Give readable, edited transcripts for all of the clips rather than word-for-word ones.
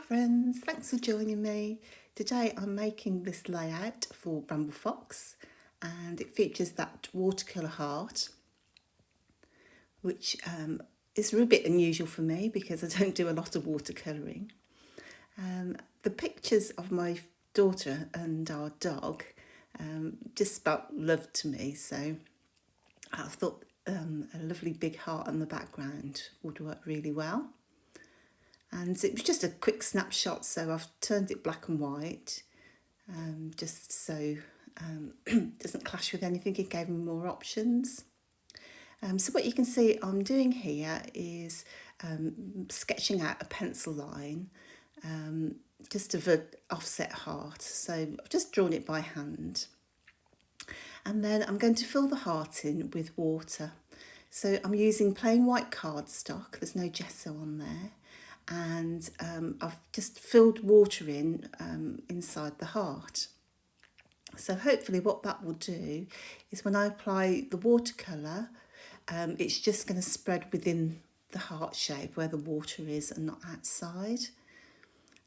friends, thanks for joining me. Today I'm making this layout for Bramble Fox and it features that watercolour heart, which is a bit unusual for me because I don't do a lot of watercolouring. The pictures of my daughter and our dog just spelt love to me, so I thought a lovely big heart on the background would work really well. And it was just a quick snapshot, so I've turned it black and white, just so it doesn't clash with anything. It gave me more options. So what you can see I'm doing here is sketching out a pencil line, just of an offset heart. So I've just drawn it by hand. And then I'm going to fill the heart in with water. So I'm using plain white cardstock, there's no gesso on there. And I've just filled water in inside the heart. So hopefully what that will do is when I apply the watercolour, it's just going to spread within the heart shape where the water is and not outside.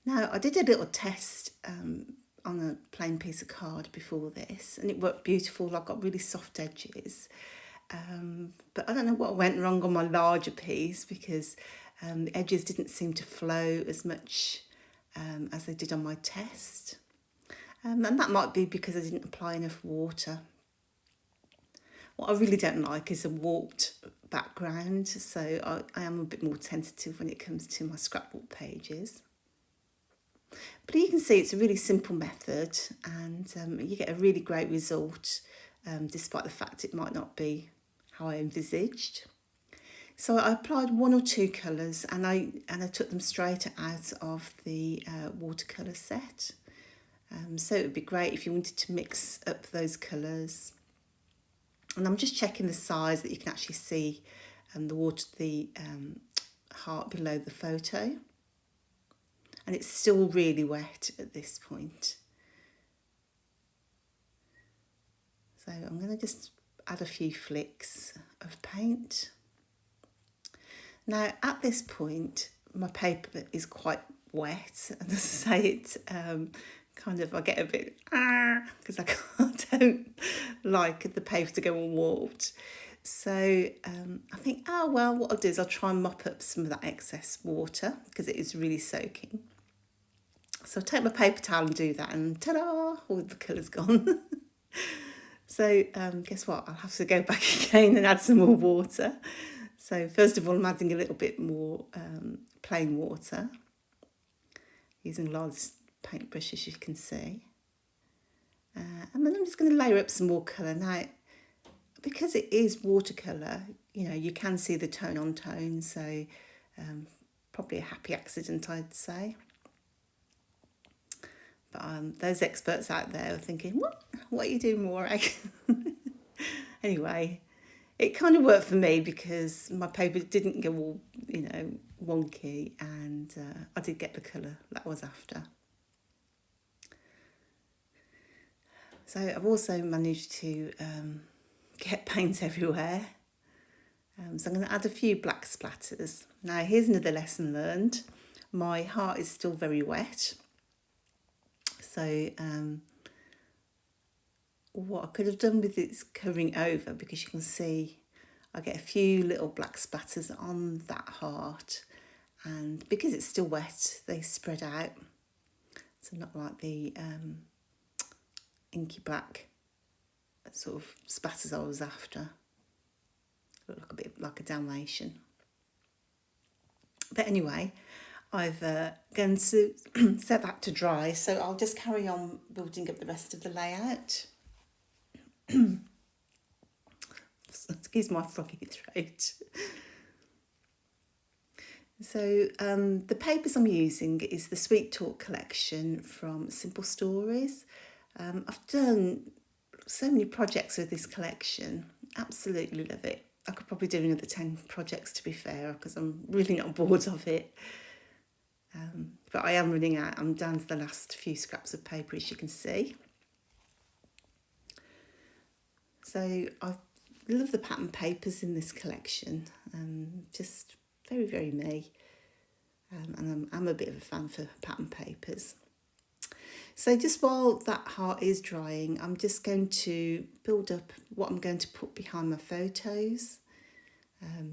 Now I did a little test on a plain piece of card before this and it worked beautiful. I've got really soft edges, but I don't know what went wrong on my larger piece because the edges didn't seem to flow as much as they did on my test. And that might be because I didn't apply enough water. What I really don't like is a warped background, so I am a bit more tentative when it comes to my scrapbook pages. But you can see it's a really simple method and you get a really great result despite the fact it might not be how I envisaged. So I applied one or two colours and I took them straight out of the watercolour set. So it would be great if you wanted to mix up those colours. And I'm just checking the size that you can actually see the heart below the photo. And it's still really wet at this point. So I'm going to just add a few flicks of paint. Now at this point my paper is quite wet and as I say it I get a bit because I don't like the paper to go all warped. So I think what I'll do is I'll try and mop up some of that excess water because it is really soaking. So I'll take my paper towel and do that and ta-da, all the colour's gone. So guess what, I'll have to go back again and add some more water. So first of all, I'm adding a little bit more plain water, using large paintbrush as you can see. And then I'm just going to layer up some more colour. Now, because it is watercolour, you can see the tone on tone, so probably a happy accident, I'd say. But those experts out there are thinking, what are you doing, Morag? Anyway, it kind of worked for me because my paper didn't go all, wonky and I did get the colour that I was after. So I've also managed to get paint everywhere. So I'm going to add a few black splatters. Now here's another lesson learned. My heart is still very wet. So what I could have done with it is covering over because you can see I get a few little black splatters on that heart and because it's still wet they spread out, so not like the inky black sort of splatters I was after. Look a bit like a Dalmatian. But anyway, I've going to set that to dry, so I'll just carry on building up the rest of the layout. Excuse my froggy throat. So the papers I'm using is the Sweet Talk collection from Simple Stories. I've done so many projects with this collection, absolutely love it. I could probably do another 10 projects to be fair because I'm really not bored of it. But I am running out, I'm down to the last few scraps of paper as you can see. So I love the pattern papers in this collection, just very, very me. and I'm a bit of a fan for pattern papers. So just while that heart is drying, I'm just going to build up what I'm going to put behind my photos.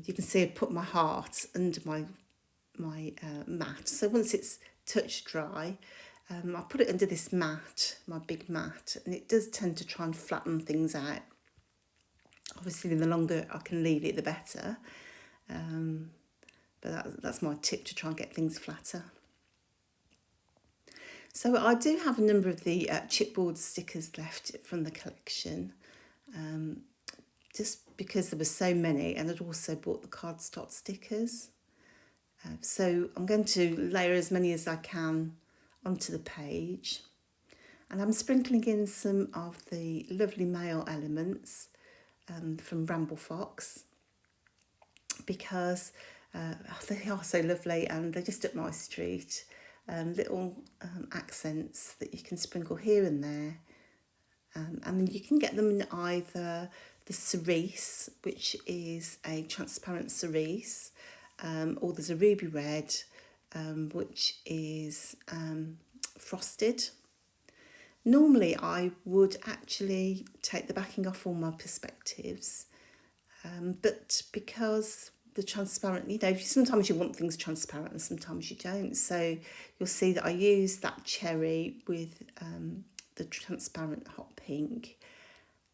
You can see I put my heart under my mat. So once it's touch dry, I put it under this mat, my big mat, and it does tend to try and flatten things out. Obviously, the longer I can leave it, the better. But that's my tip, to try and get things flatter. So I do have a number of the chipboard stickers left from the collection, just because there were so many, and I'd also bought the cardstock stickers. So I'm going to layer as many as I can onto the page, and I'm sprinkling in some of the lovely mail elements from Bramble Fox, because they are so lovely and they're just up my street. Little accents that you can sprinkle here and there, and you can get them in either the cerise, which is a transparent cerise, or there's a ruby red, which is frosted. Normally I would actually take the backing off all my perspectives, but because the transparent, sometimes you want things transparent and sometimes you don't. So you'll see that I use that cherry with the transparent hot pink,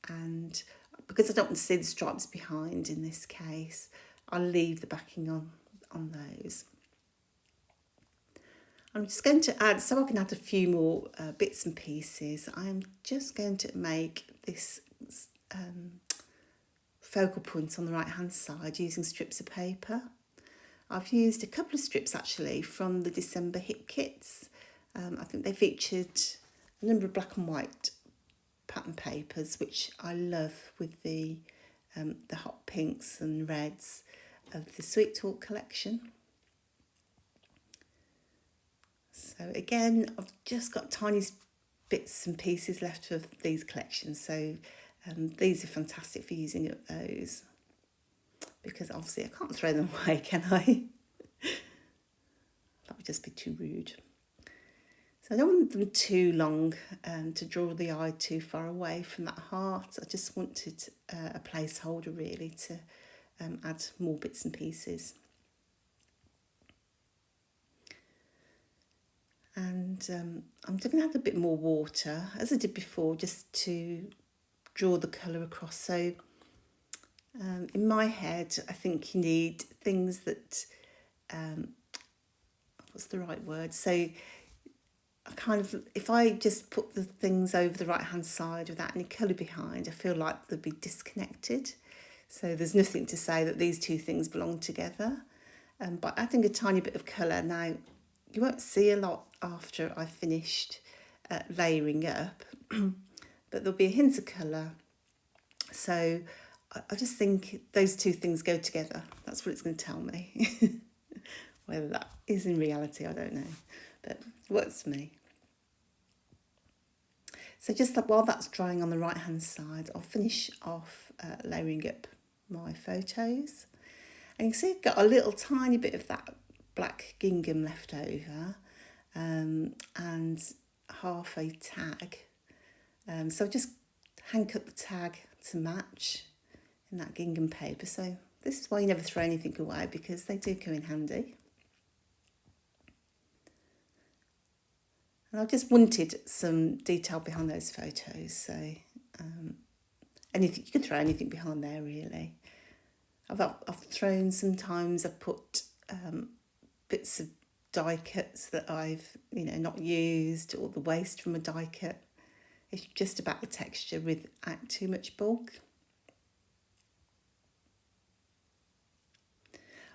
and because I don't want to see the stripes behind in this case, I'll leave the backing on those. I'm just going to add, so I can add a few more bits and pieces, I'm just going to make this focal point on the right hand side using strips of paper. I've used a couple of strips actually from the December hit kits. I think they featured a number of black and white pattern papers, which I love, with the hot pinks and reds of the Sweet Talk collection. So again, I've just got tiny bits and pieces left of these collections, so these are fantastic for using up those, because obviously I can't throw them away, can I? That would just be too rude. So I don't want them too long to draw the eye too far away from that heart. I just wanted a placeholder really to add more bits and pieces. And I'm going to add a bit more water, as I did before, just to draw the colour across. So in my head, I think you need things that, what's the right word? So if I just put the things over the right hand side without any colour behind, I feel like they'd be disconnected. So there's nothing to say that these two things belong together. By adding a tiny bit of colour, now you won't see a lot after I've finished layering up, but there'll be a hint of colour. So I just think those two things go together. That's what it's going to tell me. Whether that is in reality, I don't know, but it works for me. So just while that's drying on the right hand side, I'll finish off layering up my photos. And you can see I've got a little tiny bit of that black gingham left over, and half a tag. So I've just hang cut the tag to match in that gingham paper. So this is why you never throw anything away, because they do come in handy. And I just wanted some detail behind those photos. So anything, you could throw anything behind there really. I've thrown, sometimes I've put bits of die cuts that I've not used, or the waste from a die cut. It's just about the texture without too much bulk.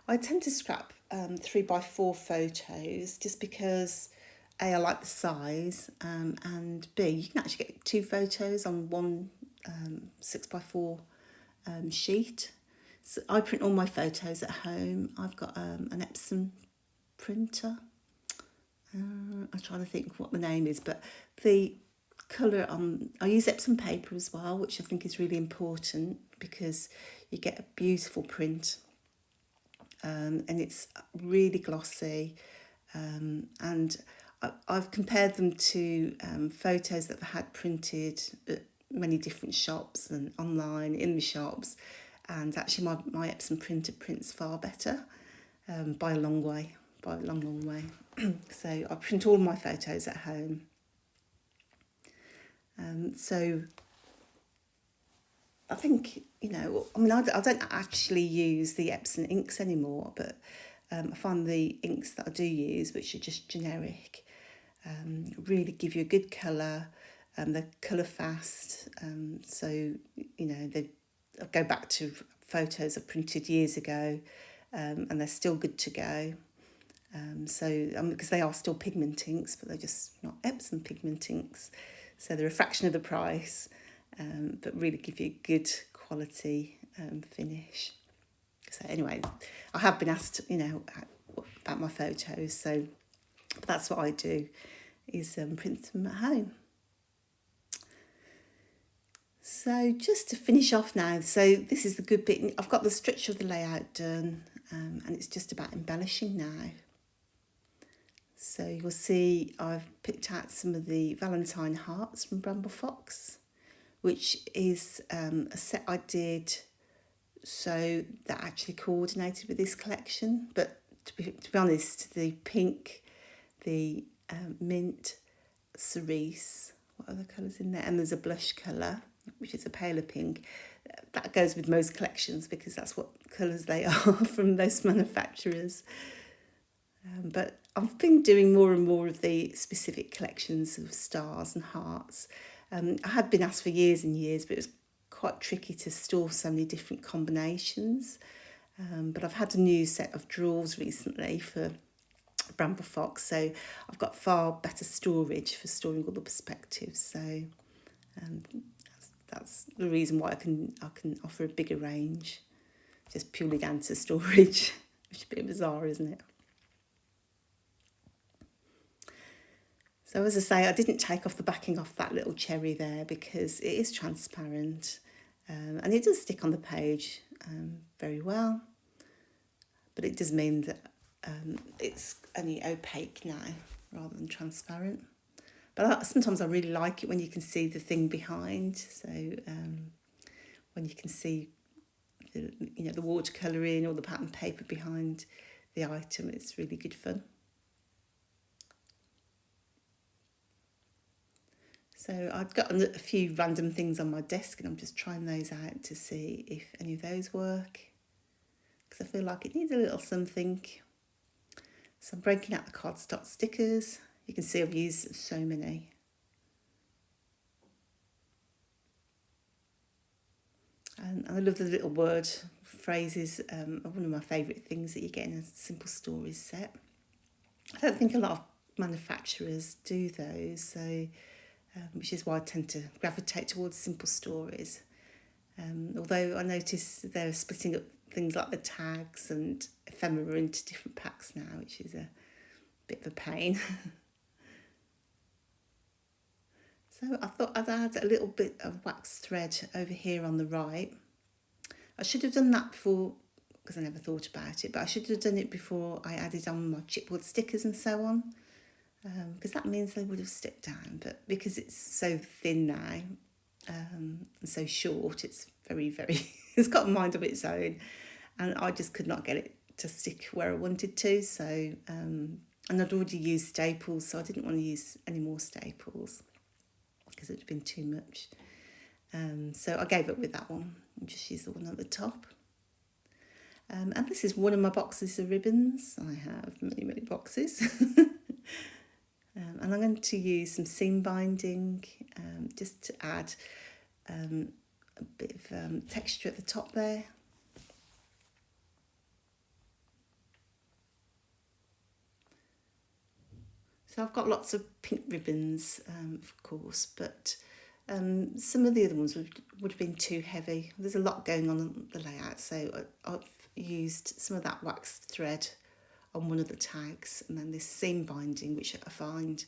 I tend to scrap 3x4 photos just because A, I like the size, and B, you can actually get 2 photos on one 6x4 sheet. So I print all my photos at home. I've got an Epson printer. I'm trying to think what the name is, but the colour I use Epson paper as well, which I think is really important because you get a beautiful print, and it's really glossy. And I've compared them to photos that I've had printed at many different shops and online in the shops, and actually my Epson printer prints far better, by a long way, by a long way. So I print all my photos at home. So I think, I mean, I don't actually use the Epson inks anymore, but I find the inks that I do use, which are just generic, really give you a good colour. They're colour fast, so they go back to photos I printed years ago, and they're still good to go. Because they are still pigment inks, but they're just not Epson pigment inks, so they're a fraction of the price, but really give you good quality finish. So anyway, I have been asked, about my photos, so but that's what I do, is print them at home. So just to finish off now, so this is the good bit. I've got the structure of the layout done, and it's just about embellishing now. So you'll see I've picked out some of the Valentine hearts from Bramble Fox, which is a set I did so that actually coordinated with this collection. But to be honest, the pink, the mint, cerise, what other colours in there? And there's a blush colour, which is a paler pink. That goes with most collections because that's what colours they are from most manufacturers. But I've been doing more and more of the specific collections of stars and hearts. I had been asked for years and years, but it was quite tricky to store so many different combinations. But I've had a new set of drawers recently for Bramble Fox, so I've got far better storage for storing all the perspectives. So that's the reason why I can offer a bigger range, just purely down to storage, which is a bit bizarre, isn't it? So as I say, I didn't take off the backing off that little cherry there because it is transparent, and it does stick on the page very well. But it does mean that it's only opaque now rather than transparent. But sometimes I really like it when you can see the thing behind. So when you can see the watercolouring or the pattern paper behind the item, it's really good fun. So I've got a few random things on my desk, and I'm just trying those out to see if any of those work, because I feel like it needs a little something. So I'm breaking out the cardstock stickers. You can see I've used so many. And I love the little word phrases, are one of my favourite things that you get in a simple stories set. I don't think a lot of manufacturers do those, so which is why I tend to gravitate towards simple stories. Although I notice they're splitting up things like the tags and ephemera into different packs now, which is a bit of a pain. So I thought I'd add a little bit of wax thread over here on the right. I should have done that before, because I never thought about it, but I should have done it before I added on my chipboard stickers and so on, because that means they would have stuck down. But because it's so thin now and so short, it's very, very, it's got a mind of its own, and I just could not get it to stick where I wanted to. So, and I'd already used staples, so I didn't want to use any more staples because it had been too much. So I gave up with that one and just used the one at the top. And this is one of my boxes of ribbons. I have many, many boxes. And I'm going to use some seam binding just to add a bit of texture at the top there. So I've got lots of pink ribbons, of course, but some of the other ones would have been too heavy. There's a lot going on the layout, so I've used some of that waxed thread on one of the tags, and then this seam binding, which I find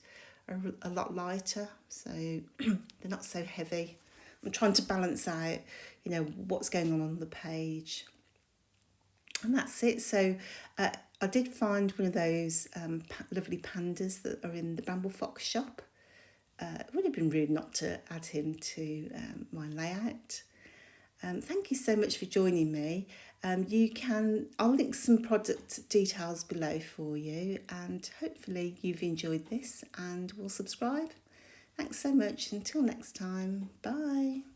are a lot lighter, so they're not so heavy. I'm trying to balance out, what's going on the page. And that's it. So I did find one of those lovely pandas that are in the Bramble Fox Shop. It would have been rude not to add him to my layout. Thank you so much for joining me. I'll link some product details below for you, and hopefully you've enjoyed this and will subscribe. Thanks so much. Until next time. Bye.